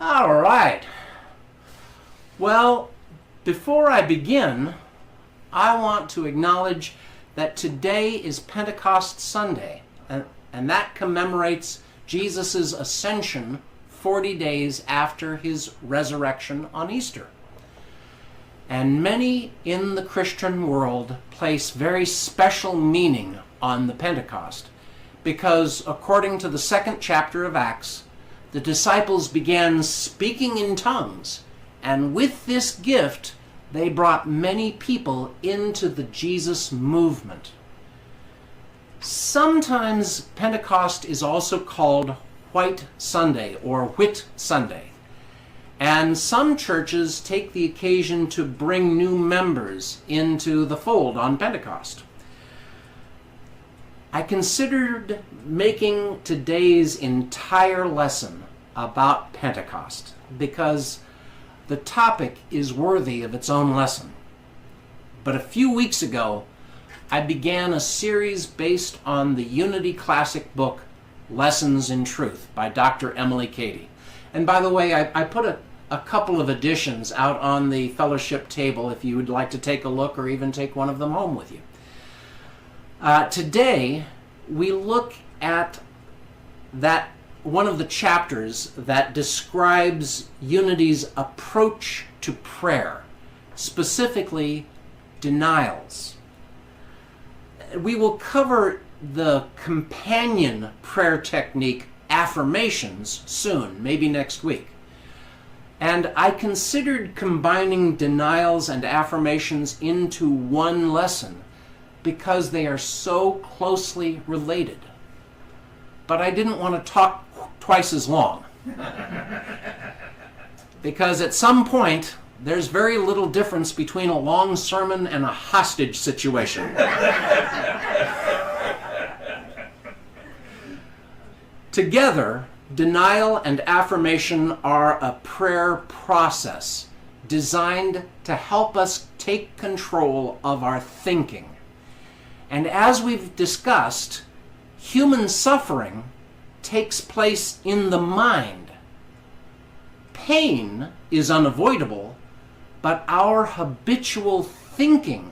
All right. Well, before I begin, I want to acknowledge that today is Pentecost Sunday, and that commemorates Jesus' ascension 40 days after his resurrection on Easter. And many in the Christian world place very special meaning on the Pentecost, because according to the second chapter of Acts, the disciples began speaking in tongues, and with this gift, they brought many people into the Jesus movement. Sometimes Pentecost is also called White Sunday or Whit Sunday, and some churches take the occasion to bring new members into the fold on Pentecost. I considered making today's entire lesson about Pentecost because the topic is worthy of its own lesson. But a few weeks ago, I began a series based on the Unity Classic book, Lessons in Truth, by Dr. Emily Cady. And by the way, I put a couple of editions out on the fellowship table if you would like to take a look or even take one of them home with you. Today, we look at that one of the chapters that describes Unity's approach to prayer, specifically denials. We will cover the companion prayer technique, affirmations, soon, maybe next week. And I considered combining denials and affirmations into one lesson because they are so closely related. But I didn't want to talk twice as long. Because at some point, there's very little difference between a long sermon and a hostage situation. Together, denial and affirmation are a prayer process designed to help us take control of our thinking. And as we've discussed, human suffering takes place in the mind. Pain is unavoidable, but our habitual thinking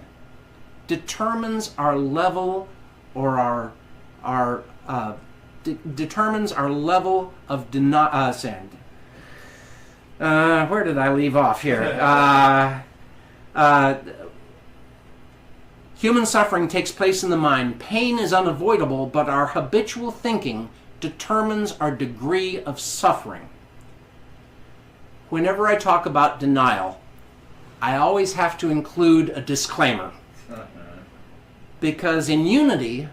determines our level or determines our level of where did I leave off here? Human suffering takes place in the mind. Pain is unavoidable, but our habitual thinking determines our degree of suffering. Whenever I talk about denial, I always have to include a disclaimer. Because in Unity,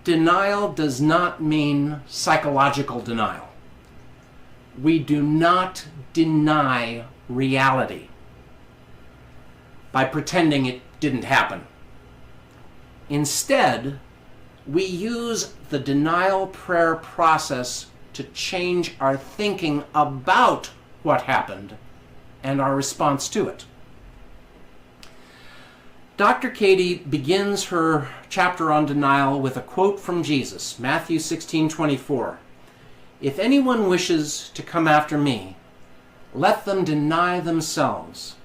denial does not mean psychological denial. We do not deny reality by pretending it didn't happen. Instead, we use the denial prayer process to change our thinking about what happened and our response to it. Dr. Cady begins her chapter on denial with a quote from Jesus, Matthew 16:24. "If anyone wishes to come after me, let them deny themselves,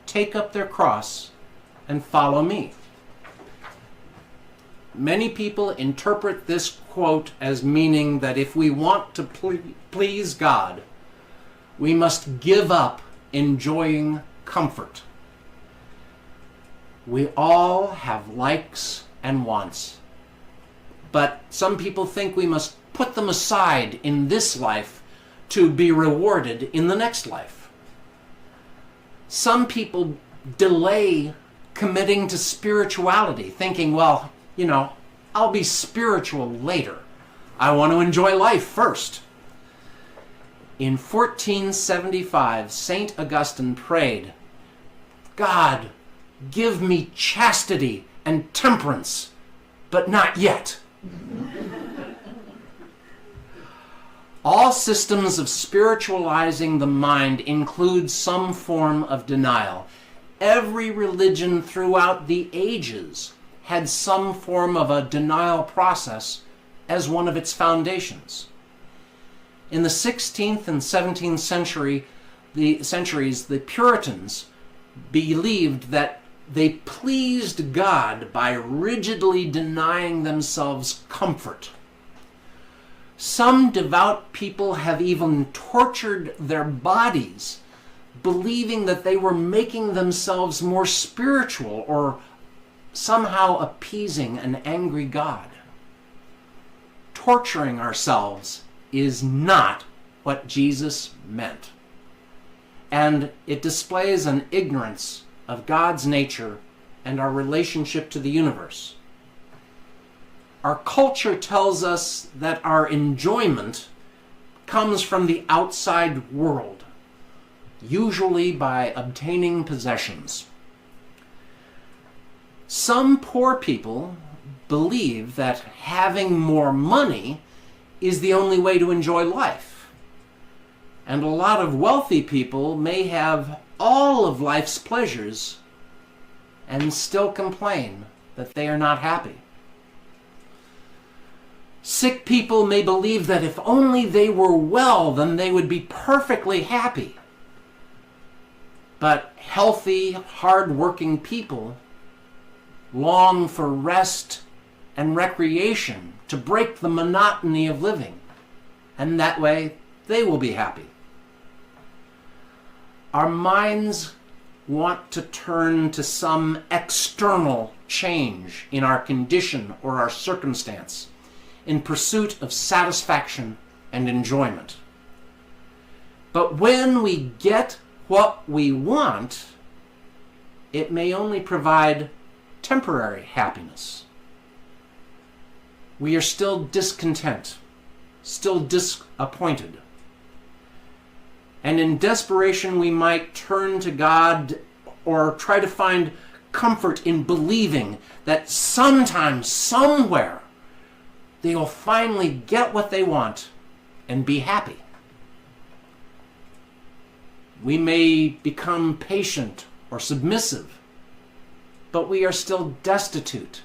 take up their cross, and follow me." Many people interpret this quote as meaning that if we want to please God, we must give up enjoying comfort. We all have likes and wants, but some people think we must put them aside in this life to be rewarded in the next life. Some people delay committing to spirituality, thinking, well, I'll be spiritual later. I want to enjoy life first. In 1475, St. Augustine prayed, "God, give me chastity and temperance, but not yet." All systems of spiritualizing the mind include some form of denial. Every religion throughout the ages had some form of a denial process as one of its foundations. In the 16th and 17th centuries, the Puritans believed that they pleased God by rigidly denying themselves comfort. Some devout people have even tortured their bodies, believing that they were making themselves more spiritual or somehow appeasing an angry God. Torturing ourselves is not what Jesus meant. And it displays an ignorance of God's nature and our relationship to the universe. Our culture tells us that our enjoyment comes from the outside world, usually by obtaining possessions. Some poor people believe that having more money is the only way to enjoy life. And a lot of wealthy people may have all of life's pleasures and still complain that they are not happy. Sick people may believe that if only they were well, then they would be perfectly happy. But healthy, hard-working people long for rest and recreation to break the monotony of living, and that way they will be happy. Our minds want to turn to some external change in our condition or our circumstance in pursuit of satisfaction and enjoyment. But when we get what we want, it may only provide temporary happiness. We are still discontent, still disappointed. And in desperation, we might turn to God or try to find comfort in believing that sometime, somewhere, they will finally get what they want and be happy. We may become patient or submissive, but we are still destitute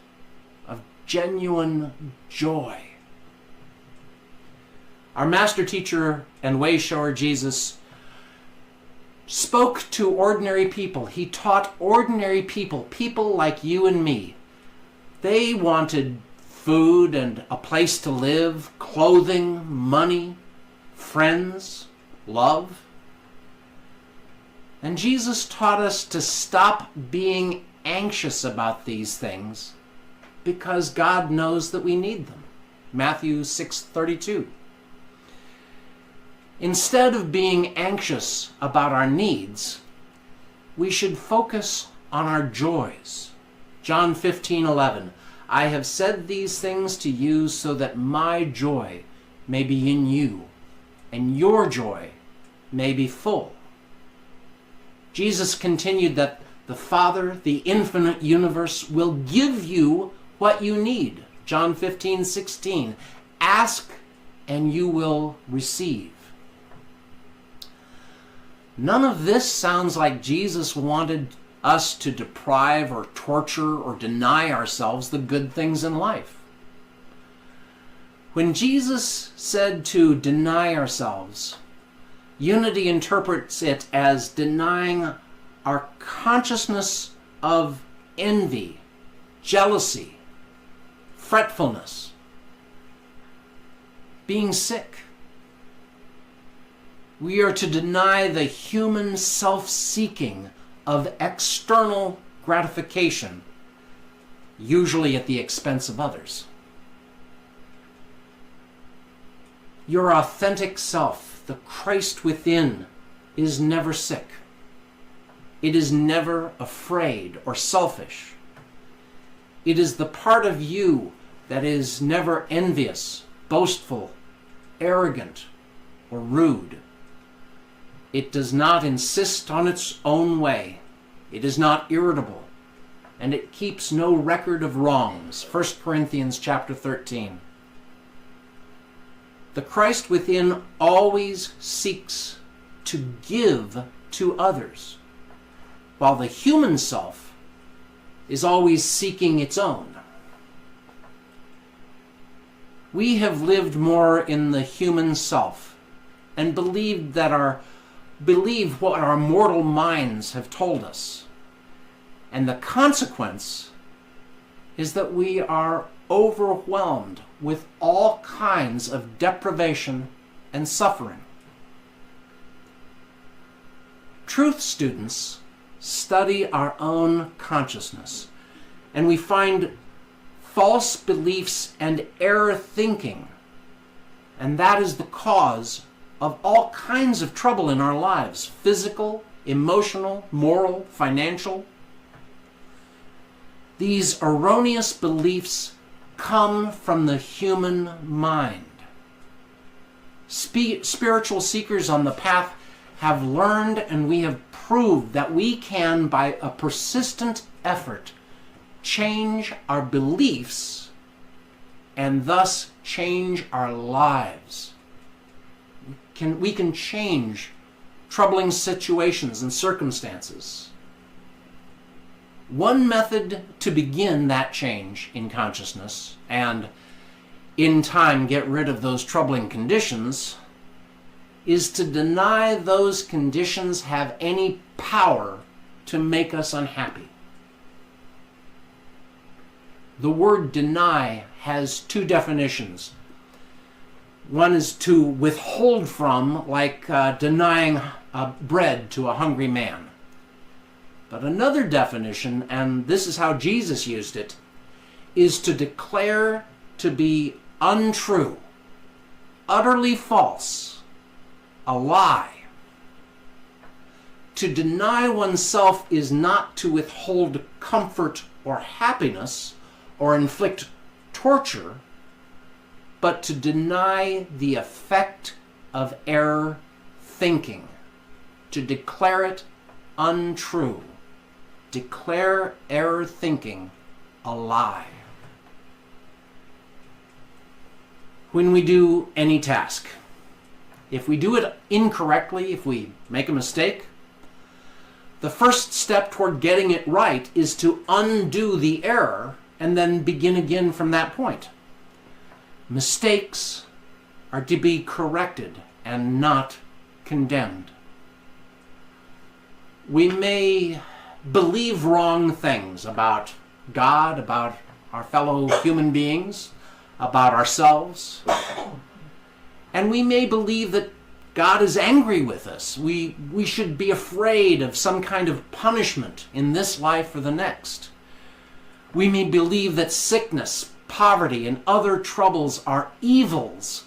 of genuine joy. Our master teacher and way shower Jesus spoke to ordinary people. He taught ordinary people, people like you and me. They wanted food and a place to live, clothing, money, friends, love. And Jesus taught us to stop being anxious about these things because God knows that we need them. Matthew 6:32. Instead of being anxious about our needs, we should focus on our joys. John 15:11. I have said these things to you so that my joy may be in you, and your joy may be full. Jesus continued that the Father, the infinite universe, will give you what you need. John 15:16. Ask and you will receive. None of this sounds like Jesus wanted us to deprive or torture or deny ourselves the good things in life. When Jesus said to deny ourselves, Unity interprets it as denying our consciousness of envy, jealousy, fretfulness, being sick. We are to deny the human self-seeking of external gratification, usually at the expense of others. Your authentic self, the Christ within, is never sick. It is never afraid or selfish. It is the part of you that is never envious, boastful, arrogant, or rude. It does not insist on its own way. It is not irritable, and it keeps no record of wrongs. 1 Corinthians chapter 13. The Christ within always seeks to give to others, while the human self is always seeking its own. We have lived more in the human self and believe what our mortal minds have told us. And the consequence is that we are overwhelmed with all kinds of deprivation and suffering. Truth students study our own consciousness, and we find false beliefs and error thinking, and that is the cause of all kinds of trouble in our lives: physical, emotional, moral, financial. These erroneous beliefs come from the human mind. Spiritual seekers on the path have learned, and we have proved that we can, by a persistent effort, change our beliefs and thus change our lives. We can change troubling situations and circumstances. One method to begin that change in consciousness and in time get rid of those troubling conditions is to deny those conditions have any power to make us unhappy. The word deny has two definitions. One is to withhold from, like denying bread to a hungry man. But another definition, and this is how Jesus used it, is to declare to be untrue, utterly false, a lie. To deny oneself is not to withhold comfort or happiness or inflict torture, but to deny the effect of error thinking, to declare it untrue. Declare error thinking a lie. When we do any task, if we do it incorrectly, if we make a mistake, the first step toward getting it right is to undo the error and then begin again from that point. Mistakes are to be corrected and not condemned. We may believe wrong things about God, about our fellow human beings, about ourselves. And we may believe that God is angry with us. We should be afraid of some kind of punishment in this life or the next. We may believe that sickness, poverty, and other troubles are evils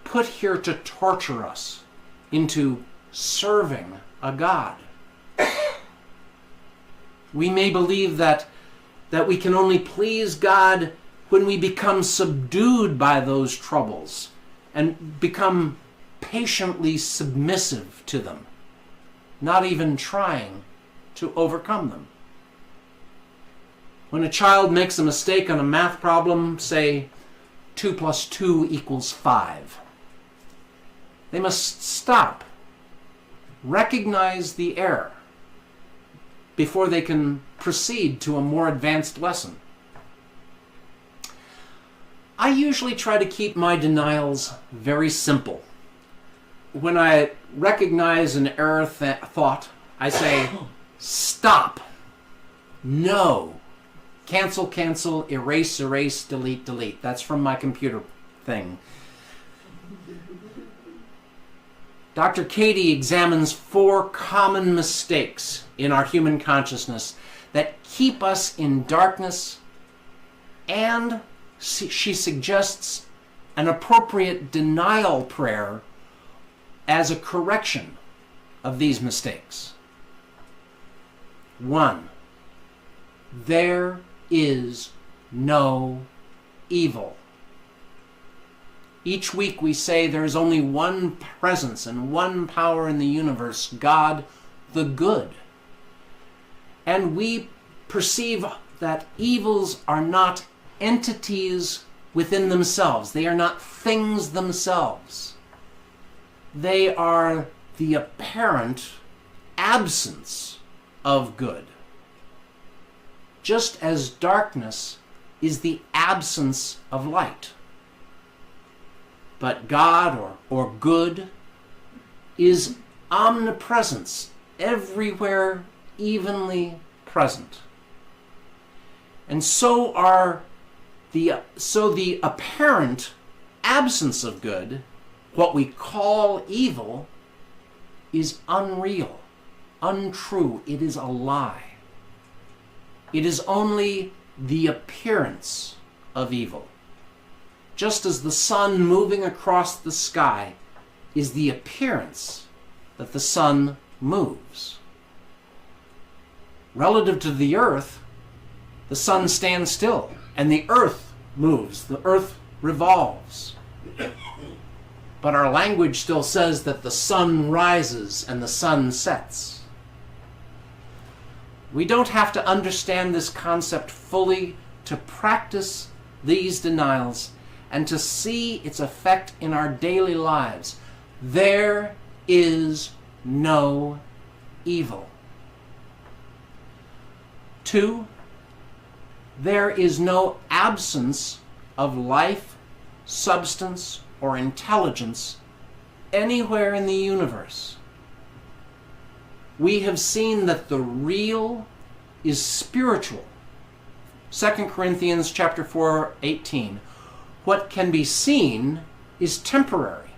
put here to torture us into serving a God. We may believe that we can only please God when we become subdued by those troubles and become patiently submissive to them, not even trying to overcome them. When a child makes a mistake on a math problem, say 2 + 2 = 5, they must stop, recognize the error, before they can proceed to a more advanced lesson. I usually try to keep my denials very simple. When I recognize an error thought, I say, stop, no, cancel, cancel, erase, erase, delete, delete. That's from my computer thing. Dr. Katie examines 4 common mistakes in our human consciousness that keep us in darkness, and she suggests an appropriate denial prayer as a correction of these mistakes. 1. There is no evil. Each week we say there is only one presence and one power in the universe, God the good. And we perceive that evils are not entities within themselves. They are not things themselves. They are the apparent absence of good. Just as darkness is the absence of light. But God or good is omnipresence, everywhere evenly present. And so the apparent absence of good, what we call evil, is unreal, untrue. It is a lie. It is only the appearance of evil. Just as the sun moving across the sky is the appearance that the sun moves. Relative to the earth, the sun stands still and the earth moves, the earth revolves. But our language still says that the sun rises and the sun sets. We don't have to understand this concept fully to practice these denials and to see its effect in our daily lives. There is no evil. 2, there is no absence of life, substance, or intelligence anywhere in the universe. We have seen that the real is spiritual. 2 Corinthians chapter 4:18. What can be seen is temporary,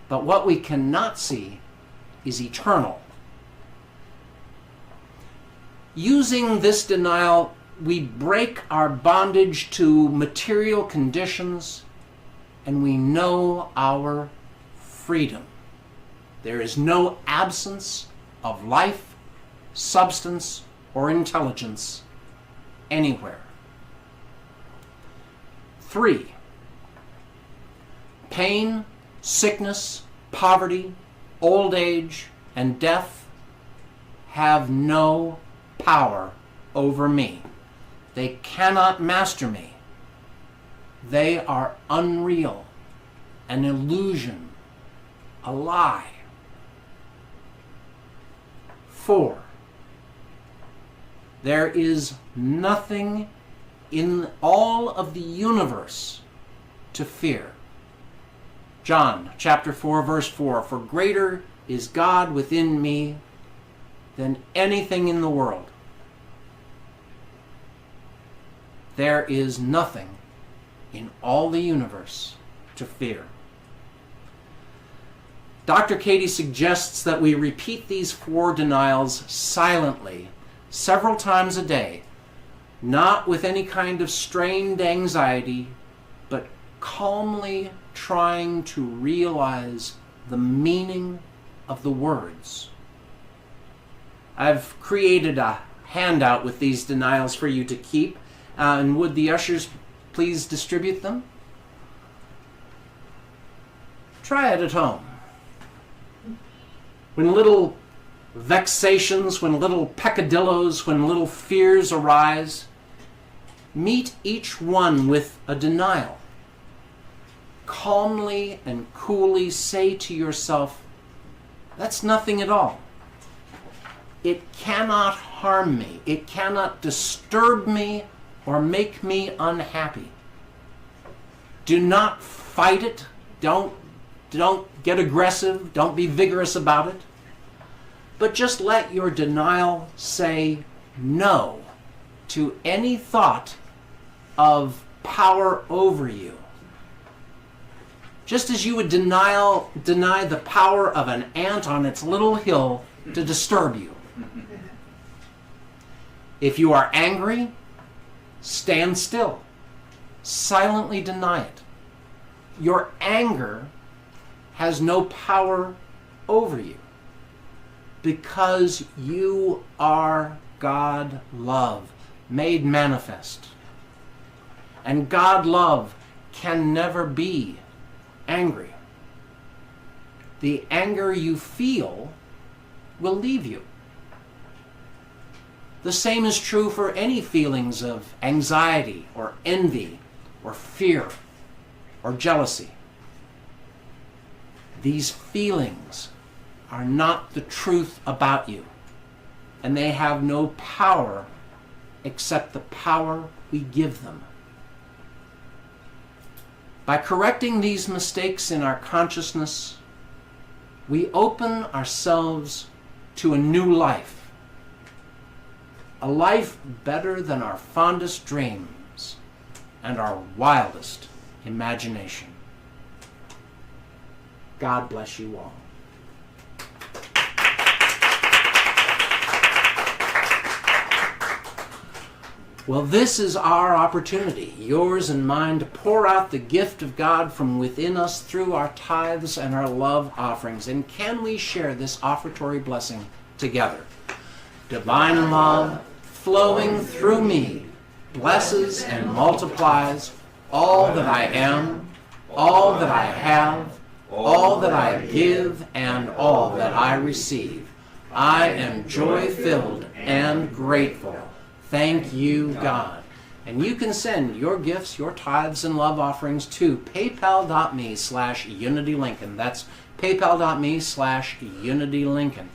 but what we cannot see is eternal. Using this denial, we break our bondage to material conditions and we know our freedom. There is no absence of life, substance, or intelligence anywhere. 3, pain, sickness, poverty, old age, and death have no power over me. They cannot master me. They are unreal, an illusion, a lie. 4, there is nothing in all of the universe to fear. John chapter 4 verse 4, for greater is God within me than anything in the world. There is nothing in all the universe to fear. Dr. Katie suggests that we repeat these 4 denials silently several times a day, not with any kind of strained anxiety, but calmly trying to realize the meaning of the words. I've created a handout with these denials for you to keep, and would the ushers please distribute them? Try it at home. When little vexations, when little peccadillos, when little fears arise, meet each one with a denial. Calmly and coolly say to yourself, that's nothing at all. It cannot harm me. It cannot disturb me or make me unhappy. Do not fight it. Don't get aggressive. Don't be vigorous about it. But just let your denial say no to any thought of power over you. Just as you would deny the power of an ant on its little hill to disturb you. If you are angry, stand still. Silently deny it. Your anger has no power over you because you are God love made manifest. And God love can never be angry. The anger you feel will leave you. The same is true for any feelings of anxiety or envy or fear or jealousy. These feelings are not the truth about you, and they have no power except the power we give them. By correcting these mistakes in our consciousness, we open ourselves to a new life, a life better than our fondest dreams and our wildest imagination. God bless you all. Well, this is our opportunity, yours and mine, to pour out the gift of God from within us through our tithes and our love offerings. And can we share this offertory blessing together? Divine love flowing through me blesses and multiplies all that I am, all that I have, all that I give, and all that I receive. I am joy-filled and grateful. Thank you, God. And you can send your gifts, your tithes and love offerings to paypal.me/UnityLincoln. That's paypal.me/UnityLincoln.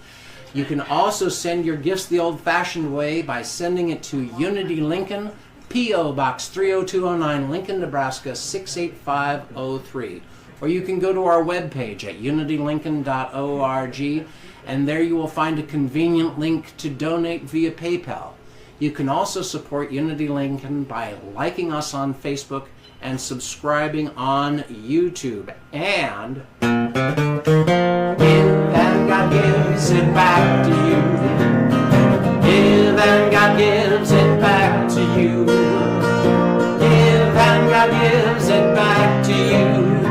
You can also send your gifts the old-fashioned way by sending it to Unity Lincoln, P.O. Box 30209, Lincoln, Nebraska 68503. Or you can go to our webpage at unitylincoln.org, and there you will find a convenient link to donate via PayPal. You can also support Unity Lincoln by liking us on Facebook and subscribing on YouTube. And give and God gives it back to you. Give and God gives it back to you. Give and God gives it back to you.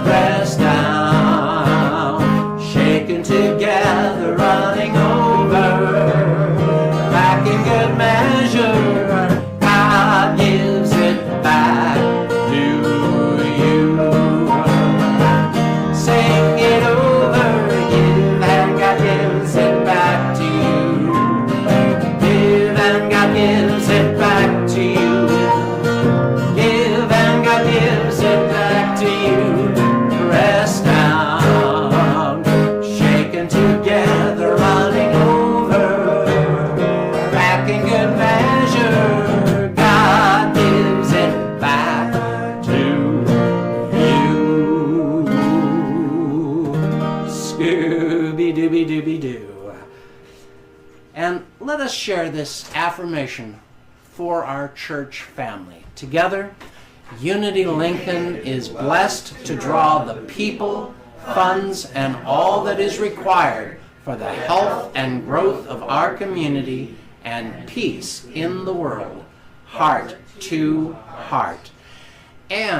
Pressed down, shaken together, running over. Back in good measure, God gives it back to you. Sing it over, give and God gives it back to you. Give and God gives it back to you. Give and God gives it back to you. Pressed down, shaken together, running over. In good measure, God gives it back to you. Scooby-Dooby-Dooby-Doo. And let us share this affirmation for our church family. Together, Unity Lincoln is blessed to draw the people, funds, and all that is required for the health and growth of our community and peace in the world, heart to heart. And